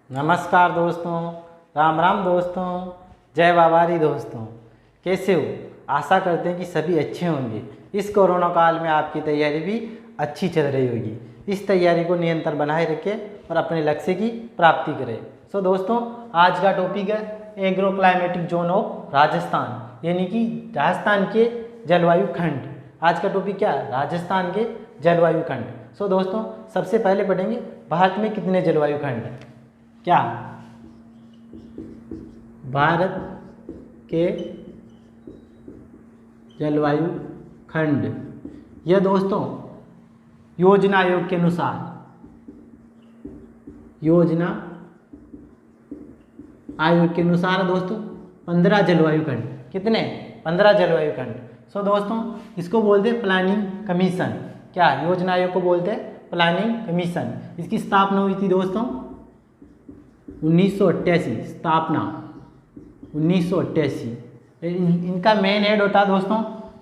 नमस्कार दोस्तों, राम राम दोस्तों, जय बाबारी दोस्तों। कैसे हो? आशा करते हैं कि सभी अच्छे होंगे। इस कोरोना काल में आपकी तैयारी भी अच्छी चल रही होगी। इस तैयारी को निरंतर बनाए रखें और अपने लक्ष्य की प्राप्ति करें। सो दोस्तों, आज का टॉपिक है agro climatic zone of Rajasthan, यानी कि राजस्थान के जलवायु खंड। आज का टॉपिक क्या है? राजस्थान के जलवायु खंड। सो दोस्तों, सबसे पहले पढ़ेंगे भारत में कितने जलवायु खंड हैं। क्या भारत के जलवायु खंड, यह दोस्तों योजना आयोग के अनुसार, योजना आयोग के अनुसार दोस्तों 15 जलवायु खंड। कितने? 15 जलवायु खंड। सो दोस्तों, इसको बोलते हैं प्लानिंग कमीशन। क्या? योजना आयोग को बोलते हैं प्लानिंग कमीशन। इसकी स्थापना हुई थी दोस्तों 1988। स्थापना 1988। इनका मेन हेड होता है दोस्तों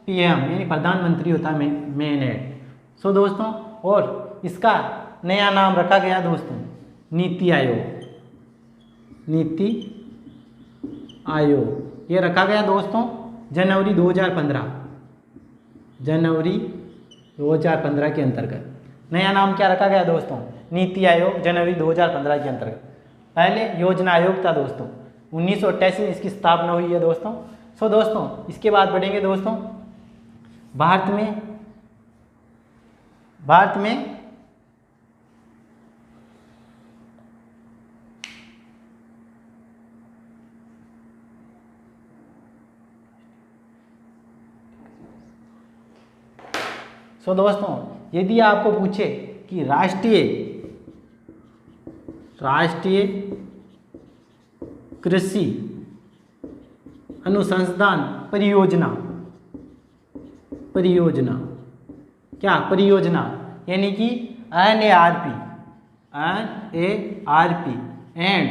पीएम, यानी प्रधानमंत्री होता है मेन हेड। सो दोस्तों, और इसका नया नाम रखा गया दोस्तों नीति आयोग। नीति आयोग ये रखा गया दोस्तों जनवरी 2015। जनवरी 2015 के अंतर्गत नया नाम क्या रखा गया दोस्तों? नीति आयोग, जनवरी 2015 के अंतर्गत। पहले योजना आयोग था दोस्तों, 1988 में इसकी स्थापना हुई है दोस्तों। सो दोस्तों, इसके बाद बढ़ेंगे दोस्तों भारत में सो दोस्तों, यदि आपको पूछे कि राष्ट्रीय कृषि अनुसंधान परियोजना, क्या परियोजना, यानी कि NARP एंड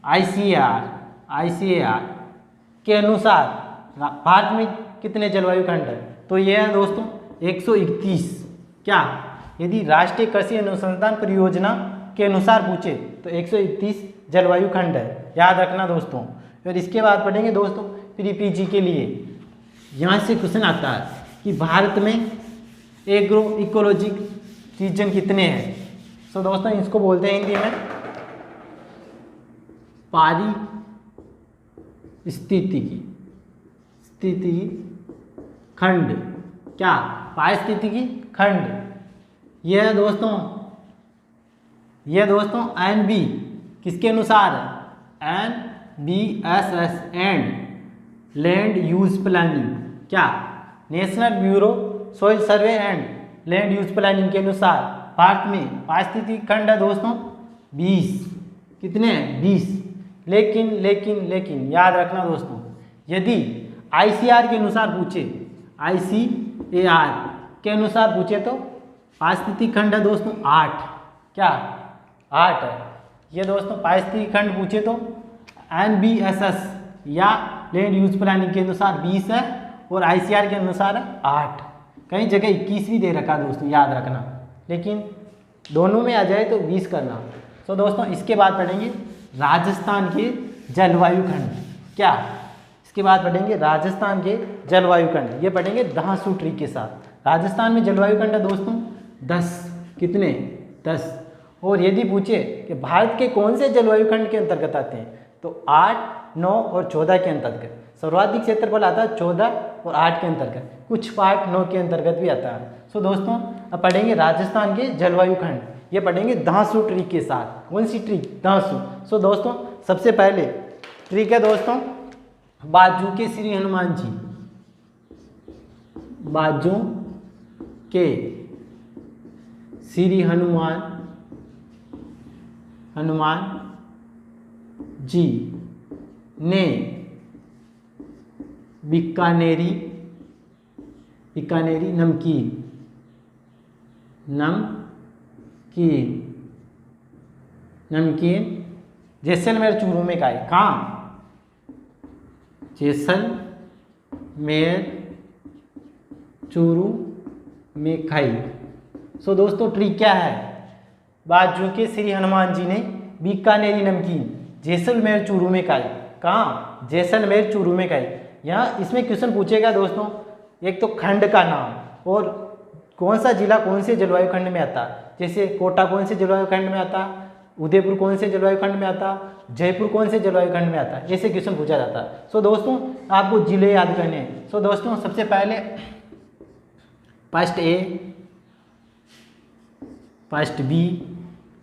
ICAR के अनुसार भारत में कितने जलवायु खंड है? तो यह है दोस्तों 131। क्या? यदि राष्ट्रीय कृषि अनुसंधान परियोजना के अनुसार पूछे तो 131 जलवायु खंड है, याद रखना दोस्तों। फिर इसके बाद पढ़ेंगे दोस्तों प्री-PG के लिए। यहाँ से क्वेश्चन आता है कि भारत में एग्रो इकोलॉजिक रीजन कितने हैं। सो दोस्तों, इसको बोलते हैं हिंदी में पारिस्थितिकी खंड। क्या? पारिस्थितिकी खंड। यह दोस्तों NB किसके अनुसार है? NBSS and land use planning. क्या? National bureau soil survey and land use planning के अनुसार भारत में पारिस्थितिकी खंड है दोस्तों 20। कितने हैं? 20। लेकिन याद रखना दोस्तों, यदि ICAR के अनुसार पूछे, ICAR के अनुसार पूछे तो पारिस्थितिकी खंड है दोस्तों 8। क्या? 8 है ये दोस्तों। पारिस्थितिकी खंड पूछे तो NBSS या लैंड यूज प्लानिंग के अनुसार 20 है और ICAR के अनुसार 8। कई जगह 21 भी दे रखा दोस्तों, याद रखना, लेकिन दोनों में आ जाए तो 20 करना। तो दोस्तों, इसके बाद पढ़ेंगे राजस्थान के जलवायु खंड। क्या? इसके बाद पढ़ेंगे राजस्थान के जलवायु खंड। ये पढ़ेंगे धांसू ट्री के साथ। राजस्थान में जलवायु खंड है दोस्तों 10। कितने? 10। और यदि पूछे कि भारत के कौन से जलवायु खंड के अंतर्गत आते हैं तो 8, 9 और 14 के अंतर्गत। सर्वाधिक क्षेत्रफल आता है 14 और 8 के अंतर्गत, कुछ पार्ट 9 के अंतर्गत भी आता है। सो दोस्तों, अब पढ़ेंगे राजस्थान के जलवायु खंड। ये पढ़ेंगे धांसू ट्री के साथ। कौन सी ट्री? धांसू। सो दोस्तों, सबसे पहले ट्री के दोस्तों बाजू के श्री हनुमान जी, बाजू के श्री हनुमान जी ने बीकानेरी नमकीन जैसलमेर चूरू में खाए। कहाँ? जैसलमेर चूरू में खाई। सो दोस्तों, ट्री क्या है? बाजू के श्री हनुमान जी ने बीकानेरी नमकीन जैसलमेर चूरू में काई। कहाँ? जैसलमेर चूरू में काई। यहाँ इसमें क्वेश्चन पूछेगा दोस्तों, एक तो खंड का नाम और कौन सा जिला कौन से जलवायु खंड में आता। जैसे कोटा कौन से जलवायु खंड में आता, उदयपुर कौन से जलवायु खंड में आता, जयपुर कौन से जलवायु खंड में आता, ऐसे क्वेश्चन पूछा जाता है। सो दोस्तों आपको जिले याद करने हैं। सो दोस्तों सबसे पहले फर्स्ट ए, फर्स्ट बी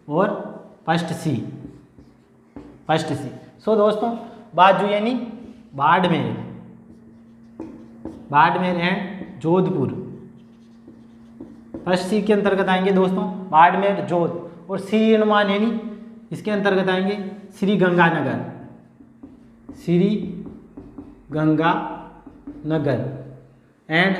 और फर्स्ट सी। फर्स्ट सी। सो दोस्तों बाजू यानी बाड़मेर, बाड़मेर एंड जोधपुर। फर्स्ट सी के अंतर्गत आएंगे दोस्तों बाड़मेर, जोध। और श्री हनुमान यानी इसके अंतर्गत आएंगे श्री गंगानगर, श्री गंगानगर एंड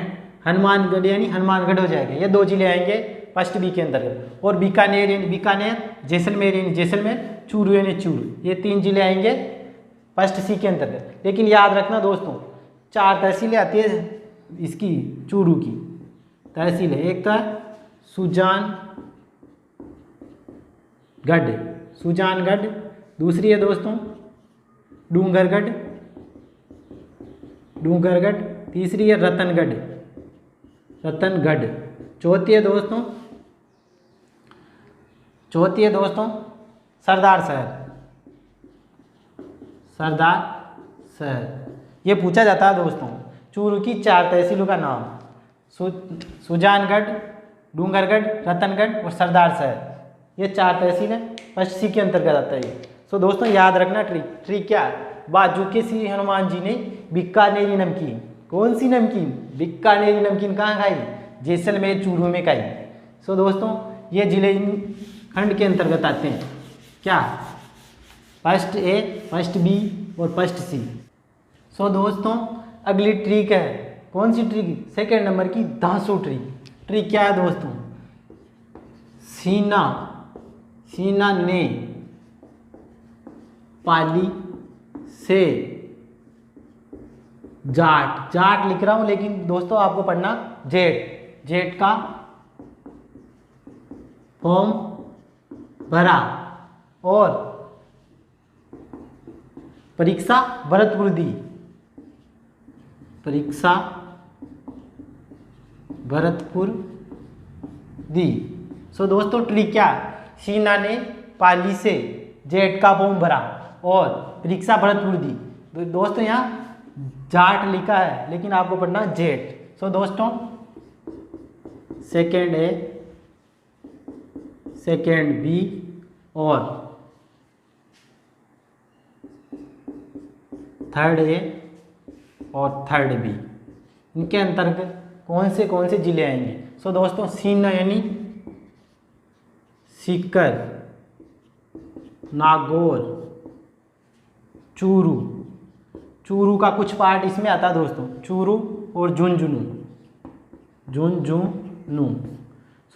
हनुमानगढ़ यानी हनुमानगढ़ हो जाएगा। ये दो जिले आएंगे फर्स्ट बी के अंतर्गत। और बीकानेर यानी बीकानेर, जैसलमेर यानी जैसलमेर, चूरू यानी चूरू, ये 3 जिले आएंगे फर्स्ट सी के अंतर्गत। लेकिन याद रखना दोस्तों 4 तहसीलें आती है इसकी चूरू की तहसील है। एक तो सुजानगढ़, दूसरी है दोस्तों डूंगरगढ़, तीसरी है रतनगढ़, चौथी है दोस्तों सरदार शहर। ये पूछा जाता है दोस्तों चूरू की 4 तहसीलों का नाम, सुजानगढ़, डूंगरगढ़, रतनगढ़ और सरदार शहर। ये 4 तहसील हैं फर्स्ट सी के अंतर्गत आता है। सो दोस्तों याद रखना ट्रिक क्या है। बाजू के श्री हनुमान जी ने बीकानेरी नमकीन, कौन सी नमकीन? बीकानेरी नमकीन कहाँ खाई? जैसलमेर चूरू में खाई। सो दोस्तों ये जिले खंड के अंतर्गत आते हैं क्या? फर्स्ट ए, फर्स्ट बी और फर्स्ट सी। सो दोस्तों अगली ट्रिक है, कौन सी ट्रिक? सेकेंड नंबर की धांसू ट्रिक क्या है दोस्तों? सीना ने पाली से जाट लिख रहा हूं लेकिन दोस्तों आपको पढ़ना जेट का फॉर्म भरा और परीक्षा भरतपुर दी। सो दोस्तों ट्रिक क्या? शीना ने पाली से जेट का फॉर्म भरा और परीक्षा भरतपुर दी। दोस्तों यहाँ जाट लिखा है लेकिन आपको पढ़ना जेट। सो दोस्तों सेकेंड ए, सेकेंड बी और थर्ड ए और थर्ड बी, इनके अंतर्गत कौन से जिले आएंगे? सो दोस्तों सीना यानी सीकर, नागौर, चूरू का कुछ पार्ट इसमें आता है दोस्तों, चूरू और झुंझुनू।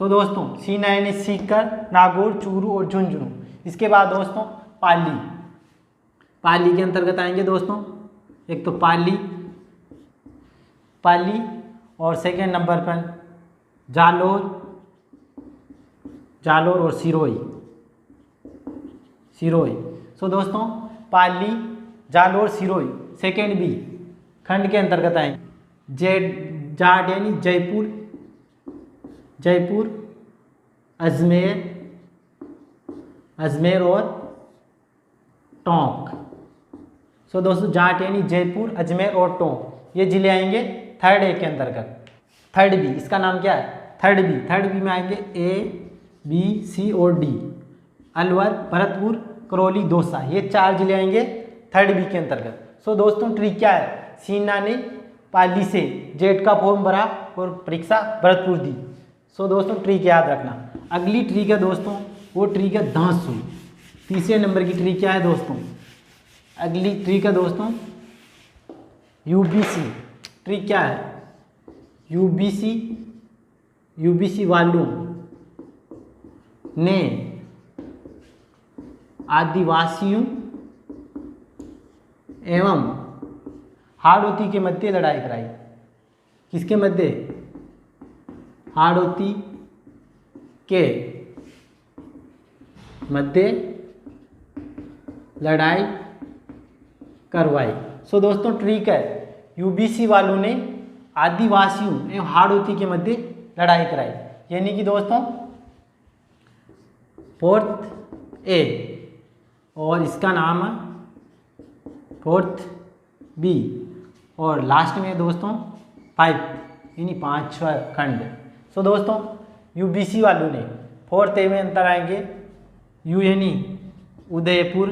सो दोस्तों सीना यानी सीकर, नागौर, चूरू और झुंझुनू। इसके बाद दोस्तों पाली के अंतर्गत आएंगे दोस्तों, एक तो पाली और सेकेंड नंबर पर जालोर और सिरोही। सो दोस्तों पाली, जालोर, सिरोही सेकेंड बी खंड के अंतर्गत आएंगे। जाट यानी जयपुर, अजमेर और टोंक। सो दोस्तों जाट यानी जयपुर, अजमेर और टोंक, ये जिले आएंगे थर्ड ए के अंतर्गत। थर्ड बी, इसका नाम क्या है? थर्ड बी में आएंगे ए, बी, सी और डी। अलवर, भरतपुर, करौली, दौसा, ये 4 जिले आएंगे थर्ड बी के अंतर्गत। सो दोस्तों ट्रिक क्या है? सीना ने पाली से जेट का फॉर्म भरा और परीक्षा भरतपुर दी। सो दोस्तों ट्रिक याद रखना। अगली ट्रिक है दोस्तों, वो ट्रिक है धांसू। तीसरे नंबर की ट्रिक क्या है दोस्तों? अगली ट्रिक है दोस्तों यूबीसी। ट्रिक क्या है? यूबीसी वालों ने आदिवासियों एवं हाड़ौती के मध्य लड़ाई कराई। किसके मध्य? हाड़ौती के मध्य लड़ाई करवाई। सो दोस्तों ठीक है, यूबीसी वालों ने आदिवासियों एवं हाड़ौती के मध्य लड़ाई कराई, यानी कि दोस्तों फोर्थ ए, और इसका नाम है फोर्थ बी, और लास्ट में दोस्तों 5 यानी 5वां खंड। सो दोस्तों यूबीसी वालों ने फोर्थ ए में अंतर आएंगे, यू यानी उदयपुर,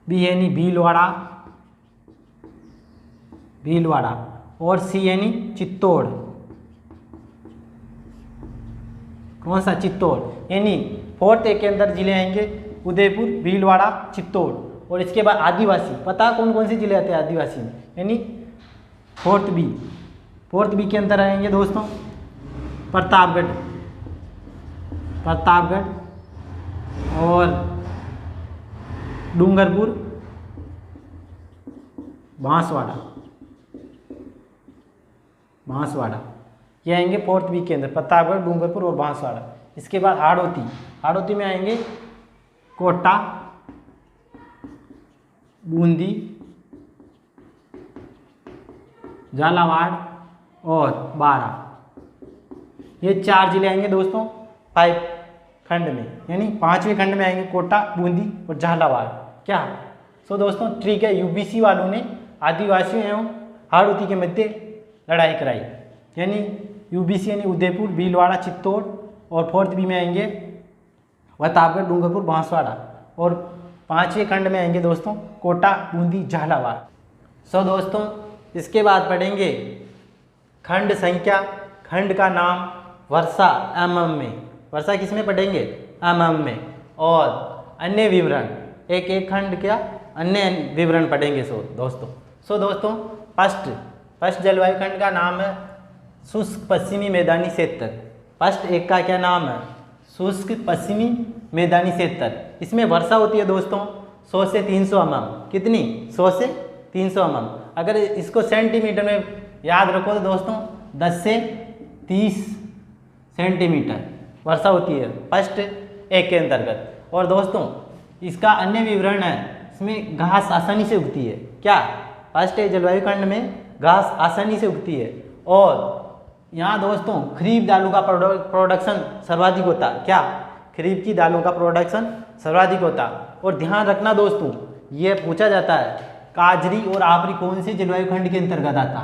बी यानी भीलवाड़ा और सी यानी चित्तौड़। कौन सा? चित्तौड़। यानी फोर्थ ए के अंदर जिले आएंगे उदयपुर, भीलवाड़ा, चित्तौड़, और इसके बाद आदिवासी, पता कौन कौन से जिले आते हैं आदिवासी में, यानी फोर्थ बी के अंदर आएंगे दोस्तों प्रतापगढ़ और डूंगरपुर, बांसवाड़ा, ये आएंगे फोर्थ बी के अंदर, प्रतापगढ़, डूंगरपुर और बांसवाड़ा। इसके बाद हाड़ौती में आएंगे कोटा, बूंदी, झालावाड़ और बारा। ये 4 जिले आएंगे दोस्तों 5 खंड में, यानी 5वें खंड में आएंगे कोटा, बूंदी और झालावाड़। क्या? सो दोस्तों ठीक है, यूबीसी वालों ने आदिवासियों एवं हाड़ौती के मध्य लड़ाई कराई, यानी यूबीसी यानी उदयपुर, भीलवाड़ा, चित्तौड़, और फोर्थ बी में आएंगे प्रतापगढ़, डूंगरपुर, बांसवाड़ा, और 5वें खंड में आएंगे दोस्तों कोटा, बूंदी, झालावाड़। सो दोस्तों इसके बाद पढ़ेंगे खंड संख्या, खंड का नाम, वर्षा एमएम में, वर्षा किस में पढ़ेंगे? एमएम में, और अन्य विवरण, एक खंड क्या अन्य विवरण पढ़ेंगे। सो दोस्तों फर्स्ट जलवायु खंड का नाम है शुष्क पश्चिमी मैदानी क्षेत्र। फर्स्ट एक का क्या नाम है? शुष्क पश्चिमी मैदानी क्षेत्र। इसमें वर्षा होती है दोस्तों 100 से 300 mm। कितनी? 100 से 300 mm। अगर इसको सेंटीमीटर में याद रखो तो दोस्तों 10 से 30 सेंटीमीटर वर्षा होती है फर्स्ट एक के अंतर्गत। और दोस्तों इसका अन्य विवरण है, इसमें घास आसानी से उगती है। क्या? फर्स्ट जलवायु खंड में घास आसानी से उगती है, और यहाँ दोस्तों खरीफ दालों का प्रोडक्शन सर्वाधिक होता। क्या? खरीफ की दालों का प्रोडक्शन सर्वाधिक होता। और ध्यान रखना दोस्तों, ये पूछा जाता है काजरी और आपरी कौन से जलवायु खंड के अंतर्गत आता?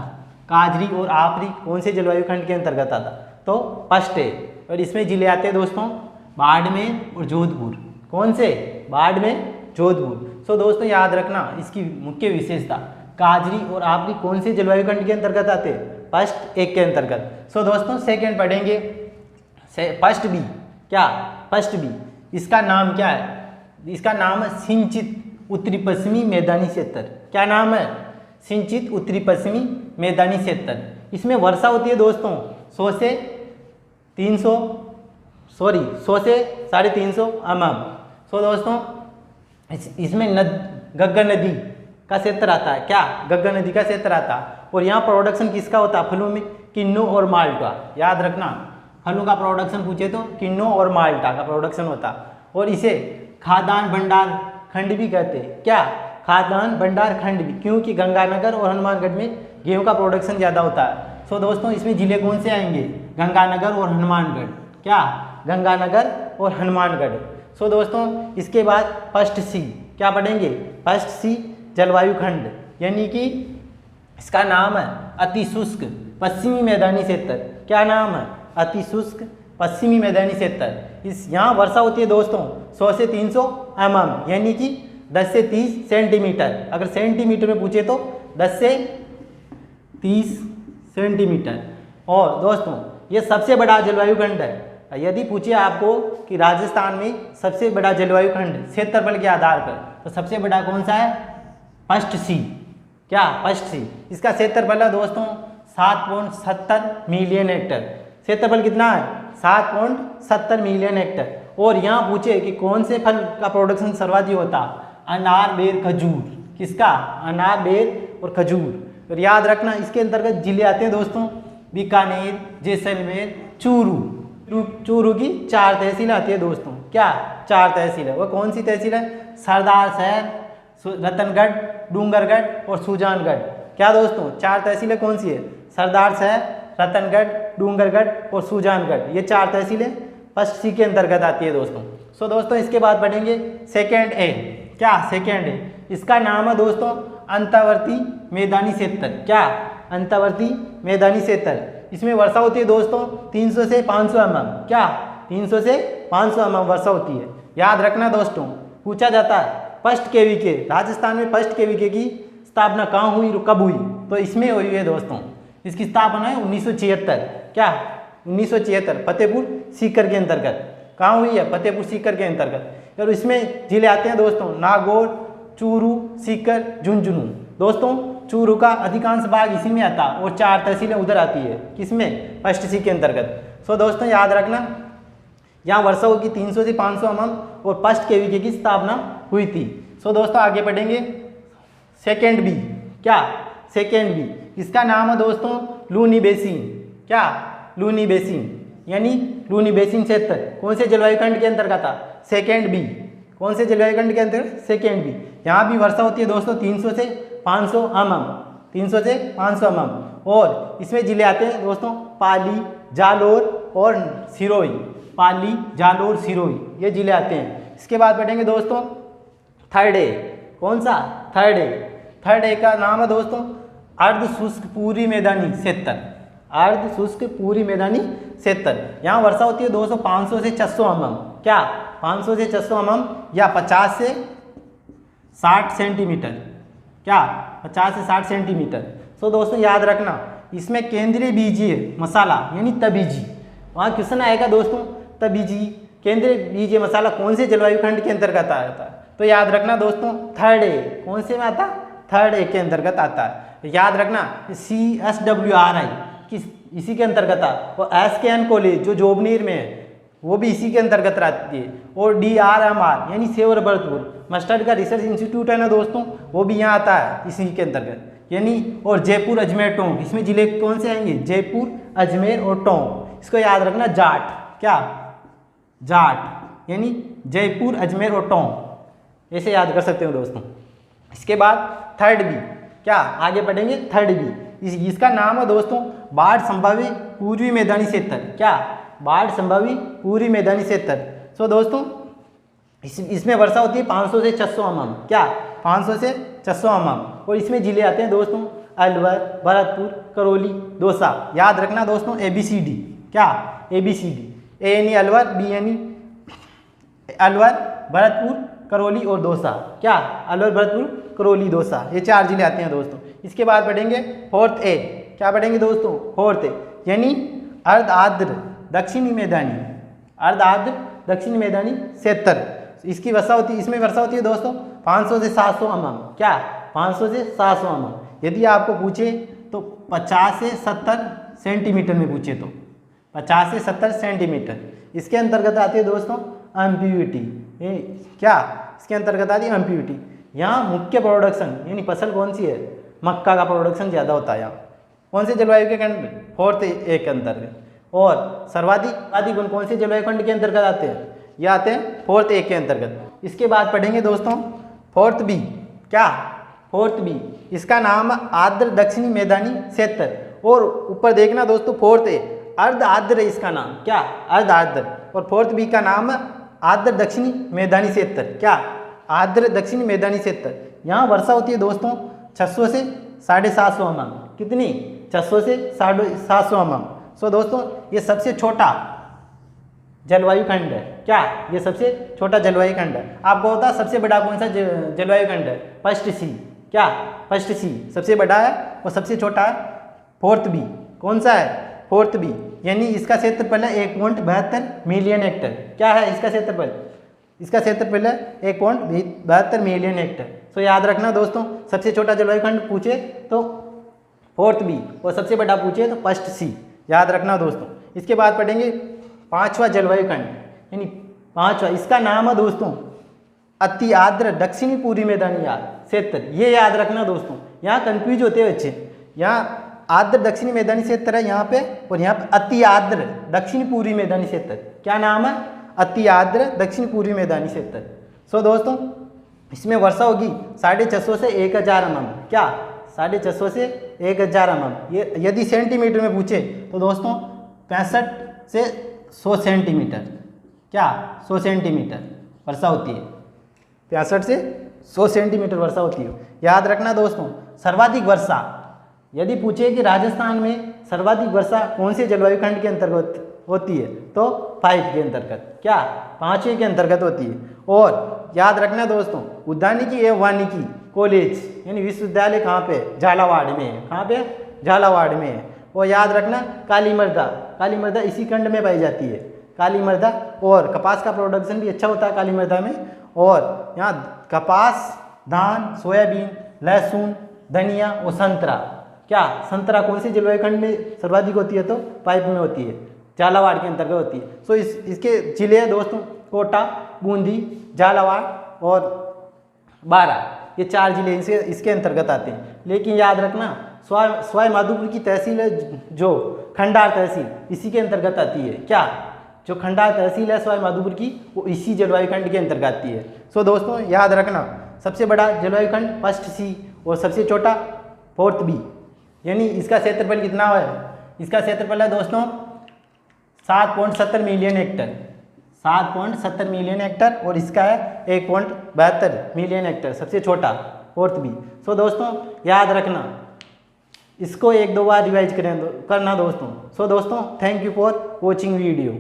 काजरी और आपरी कौन से जलवायु खंड के अंतर्गत आता? तो फर्स्ट है। और इसमें जिले आते हैं दोस्तों बाड़मेर और जोधपुर। कौन से? बाड़मेर, जोधपुर। सो दोस्तों याद रखना इसकी मुख्य विशेषता, काजरी और आपरी कौन से जलवायु खंड के अंतर्गत आते? फर्स्ट एक के अंतर्गत। सो दोस्तों सेकंड पढ़ेंगे फर्स्ट बी। क्या? First B. इसका नाम क्या है? इसका नाम है सिंचित उत्तरी पश्चिमी मैदानी क्षेत्र। क्या नाम है? सिंचित उत्तरी पश्चिमी मैदानी क्षेत्र। इसमें वर्षा होती है दोस्तों 100 से 350 mm। सो दोस्तों इसमें गग्गा नदी का क्षेत्र आता है। क्या? गग्गा नदी का क्षेत्र आता है। और यहाँ प्रोडक्शन किसका होता है? फलों में किन्नू और माल्टा। याद रखना, फलों का प्रोडक्शन पूछे तो किन्नू और माल्टा का प्रोडक्शन होता। और इसे खाद्यान्न भंडार खंड भी कहते हैं। क्या? खाद्यान्न भंडार खंड भी, क्योंकि गंगानगर और हनुमानगढ़ में गेहूं का प्रोडक्शन ज़्यादा होता है। सो दोस्तों इसमें जिले कौन से आएंगे? गंगानगर और हनुमानगढ़। क्या? गंगानगर और हनुमानगढ़। सो दोस्तों इसके बाद फर्स्ट सी क्या पढ़ेंगे? फर्स्ट सी जलवायु खंड, यानी कि इसका नाम है अति शुष्क पश्चिमी मैदानी क्षेत्र। क्या नाम है? अति शुष्क पश्चिमी मैदानी क्षेत्र। इस यहाँ वर्षा होती है दोस्तों 100 से 300 mm, यानी कि 10 से 30 सेंटीमीटर। अगर सेंटीमीटर में पूछे तो 10 से 30 सेंटीमीटर। और दोस्तों ये सबसे बड़ा जलवायु खंड है। यदि पूछे आपको कि राजस्थान में सबसे बड़ा जलवायु खंड क्षेत्रफल के आधार पर, तो सबसे बड़ा कौन सा है? फर्स्ट सी। क्या? फर्स्ट सी। इसका क्षेत्रफल है दोस्तों 7.70 मिलियन हेक्टर। क्षेत्रफल कितना है? 7.70 मिलियन हेक्टर। और यहाँ पूछे कि कौन से फल का प्रोडक्शन सर्वाधिक होता? अनार, बेर, खजूर। किसका? अनार, बेर और खजूर। और याद रखना इसके अंतर्गत जिले आते हैं दोस्तों बीकानेर, जैसलमेर, चूरू की 4 तहसील आती है दोस्तों। क्या? 4 तहसील है। वो कौन सी तहसील है? सरदार शहर, रतनगढ़, डूंगरगढ़ और सुजानगढ़। क्या दोस्तों, 4 तहसीलें कौन सी है? सरदार शहर, रतनगढ़, डूंगरगढ़ और सुजानगढ़। ये 4 तहसीलें फर्स्ट सी के अंतर्गत आती है दोस्तों। सो दोस्तों इसके बाद पढ़ेंगे सेकेंड ए। क्या सेकेंड ए? इसका नाम है दोस्तों अंतर्वर्ती मैदानी क्षेत्र। क्या? अंतर्वर्ती मैदानी क्षेत्र। इसमें वर्षा होती है दोस्तों 300 से 500 mm। क्या? 300 से 500 mm वर्षा होती है। याद रखना दोस्तों, पूछा जाता है फर्स्ट केवीके, राजस्थान में फर्स्ट केवीके की स्थापना कहाँ हुई, कब हुई? तो इसमें हुई है दोस्तों। इसकी स्थापना है 1976। क्या? 1976 फतेहपुर सीकर के अंतर्गत। कहाँ हुई है? फतेहपुर सीकर के अंतर्गत। और इसमें जिले आते हैं दोस्तों नागौर, चूरू, सीकर, झुंझुनू। दोस्तों चूरू का अधिकांश भाग इसी में आता और 4 तहसीलें उधर आती है। किसमें? फर्स्ट सी के अंतर्गत। सो दोस्तों याद रखना, यहाँ वर्षा होगी 300 से 500 mm और फर्स्ट केवीके की स्थापना हुई थी। सो दोस्तों आगे पढ़ेंगे सेकेंड बी। क्या? Second B. इसका नाम है दोस्तों लूनी बेसिन। क्या? लूनी बेसिन यानी लूनी बेसिन क्षेत्र। कौन से जलवायु खंड के अंतर्गत था? Second B. कौन से जलवायु खंड के अंतर्गत? Second B. यहाँ भी वर्षा होती है दोस्तों 300 से 500 mm। 300 से 500 mm। और इसमें जिले आते हैं दोस्तों पाली, जालोर और सिरोही। पाली, जालोर, सिरोही ये जिले आते हैं। इसके बाद पढ़ेंगे दोस्तों थर्ड ए। कौन सा? Third A. थर्ड ए का नाम है दोस्तों अर्ध शुष्क पूरी मैदानी क्षेत्र। अर्ध शुष्क पूरी मैदानी क्षेत्र। यहाँ वर्षा होती है दोस्तों 500 से 600 mm। क्या? 500 से 600 mm या 50 से 60 सेंटीमीटर। क्या? 50 से 60 सेंटीमीटर। सो दोस्तों याद रखना, इसमें केंद्रीय बीजीय मसाला यानी तबीजी, वहाँ क्वेश्चन आएगा दोस्तों तबीजी, केंद्रीय बीजीय मसाला कौन से जलवायु खंड के अंतर्गत आता है? तो याद रखना दोस्तों थर्ड ए। कौन से में आता? थर्ड ए के अंतर्गत आता है। याद रखना CSWRI किस इसी के अंतर्गत आता। और SKN कॉलेज जो जोबनेर में है वो भी इसी के अंतर्गत रहती है। और DRMR यानी सेवर भरतपुर मस्टर्ड का रिसर्च इंस्टीट्यूट है ना दोस्तों, वो भी यहाँ आता है इसी के अंतर्गत। यानी और जयपुर, अजमेर, टोंक, इसमें जिले कौन से आएंगे? जयपुर, अजमेर और टोंक। इसको याद रखना जाट। क्या? जाट यानी जयपुर, अजमेर और टोंक, ऐसे याद कर सकते हो दोस्तों। इसके बाद थर्ड बी। क्या? आगे पढ़ेंगे थर्ड बी। इसका नाम है दोस्तों बाढ़ संभावी पूर्वी मैदानी क्षेत्र। क्या? बाढ़ संभावी पूर्वी मैदानी क्षेत्र। सो दोस्तों इसमें वर्षा होती है 500 से 600 mm। क्या? 500 से 600 mm। और इसमें जिले आते हैं दोस्तों अलवर, भरतपुर, करौली, दौसा। याद रखना दोस्तों ABCD। क्या? ABCD। A यानी अलवर, B यानी अलवर, भरतपुर, करौली और दौसा। क्या? अलवर, भरतपुर, करौली, दौसा ये 4 जिले आते हैं दोस्तों। इसके बाद पढ़ेंगे फोर्थ ए। क्या पढ़ेंगे दोस्तों? फोर्थ ए यानी अर्ध आर्द्र दक्षिणी मैदानी। अर्ध आर्द्र दक्षिणी मैदानी क्षेत्र। इसकी वर्षा होती है, इसमें वर्षा होती है दोस्तों 500 से 700 mm। क्या? 500 से 700 mm। यदि आपको पूछे तो 50 से 70 सेंटीमीटर में पूछे तो 50 से 70 सेंटीमीटर। इसके अंतर्गत आती है दोस्तों एमपीवीटी। क्या? इसके अंतर्गत आती है एमपीवीटी। यहाँ मुख्य प्रोडक्शन यानी फसल कौन सी है? मक्का का प्रोडक्शन ज़्यादा होता है यहाँ। कौन से जलवायु के खंड? फोर्थ ए के अंतर्गत। और सर्वाधिक अधिक कौन से जलवायु खंड के अंतर्गत आते हैं? ये आते हैं फोर्थ ए के अंतर्गत। इसके बाद पढ़ेंगे दोस्तों फोर्थ बी। क्या? Fourth B. इसका नाम आर्द्र दक्षिणी मैदानी क्षेत्र। और ऊपर देखना दोस्तों फोर्थ ए अर्ध आर्द्र है इसका नाम। क्या? अर्ध आर्द्र। और फोर्थ बी का नाम आर्द्र दक्षिणी मैदानी क्षेत्र। क्या? आर्द्र दक्षिणी मैदानी क्षेत्र। यहाँ वर्षा होती है दोस्तों 600 से 750 mm। कितनी? 600 से 750 mm। सो दोस्तों ये सबसे छोटा जलवायु खंड है। क्या? ये सबसे छोटा जलवायु खंड है। आपको होता है सबसे बड़ा कौन सा जलवायु खंड है? फर्स्ट सी। क्या? फर्स्ट सी सबसे बड़ा है और सबसे छोटा है फोर्थ बी। कौन सा है? Fourth B. यानी इसका क्षेत्रफल है 1.72 मिलियन हेक्टर। क्या है इसका क्षेत्रफल? इसका क्षेत्रफल है 1.72 मिलियन हेक्टर। सो याद रखना दोस्तों सबसे छोटा जलवायु खंड पूछे तो फोर्थ बी और सबसे बड़ा पूछे तो फर्स्ट सी। याद रखना दोस्तों। इसके बाद पढ़ेंगे 5वां जलवायु खंड यानी 5वां। इसका नाम है दोस्तों अति आर्द्र दक्षिणी पूर्वी मैदानी क्षेत्र। ये याद रखना दोस्तों, यहाँ कंफ्यूज होते हैं बच्चे। यहाँ आर्द्र दक्षिणी मैदानी क्षेत्र है यहाँ पे, और यहाँ पे अति आर्द्र दक्षिणी पूर्वी मैदानी क्षेत्र। क्या नाम है? अति आर्द्र दक्षिण पूर्वी मैदानी क्षेत्र। सो दोस्तों इसमें वर्षा होगी 650 से 1000 mm। क्या 650 से 1000 mm। ये यदि सेंटीमीटर में पूछे तो दोस्तों 65 से 100 सेंटीमीटर, क्या 100 सेंटीमीटर वर्षा होती है। 65 से 100 सेंटीमीटर वर्षा होती है। याद रखना दोस्तों, सर्वाधिक वर्षा यदि पूछे कि राजस्थान में सर्वाधिक वर्षा कौन से जलवायु खंड के अंतर्गत होती है तो 5 के अंतर्गत, क्या 5वें के अंतर्गत होती है। और याद रखना दोस्तों, उद्यानिकी एवं वानिकी कॉलेज यानी विश्वविद्यालय कहाँ पे, झालावाड़ में है। कहाँ पे, झालावाड़ में है। और याद रखना काली मृदा, काली मृदा इसी खंड में पाई जाती है, काली मृदा। और कपास का प्रोडक्शन भी अच्छा होता है काली मृदा में। और यहाँ कपास, धान, सोयाबीन, लहसुन, धनिया और संतरा, क्या संतरा कौन से जलवायु खंड में सर्वाधिक होती है तो 5 में होती है, झालावाड़ के अंतर्गत होती है। सो इसके जिले हैं दोस्तों कोटा, बूंदी, झालावाड़ और बारा, ये 4 जिले इसके अंतर्गत आते हैं। लेकिन याद रखना सवाई माधोपुर की तहसील है जो खंडार तहसील, इसी के अंतर्गत आती है। क्या जो खंडार तहसील है सवाई माधोपुर की, वो इसी जलवायु खंड के अंतर्गत आती है। सो दोस्तों याद रखना, सबसे बड़ा जलवायु खंड फर्स्ट सी और सबसे छोटा 4th बी, यानी इसका क्षेत्रफल कितना है, इसका क्षेत्रफल है दोस्तों 7.70 मिलियन हेक्टर, 7.70 मिलियन हेक्टर। और इसका है 1.72 मिलियन हेक्टर, सबसे छोटा 4th बी। सो दोस्तों याद रखना, इसको 1-2 बार रिवाइज करना दोस्तों। सो दोस्तों thank you for watching video.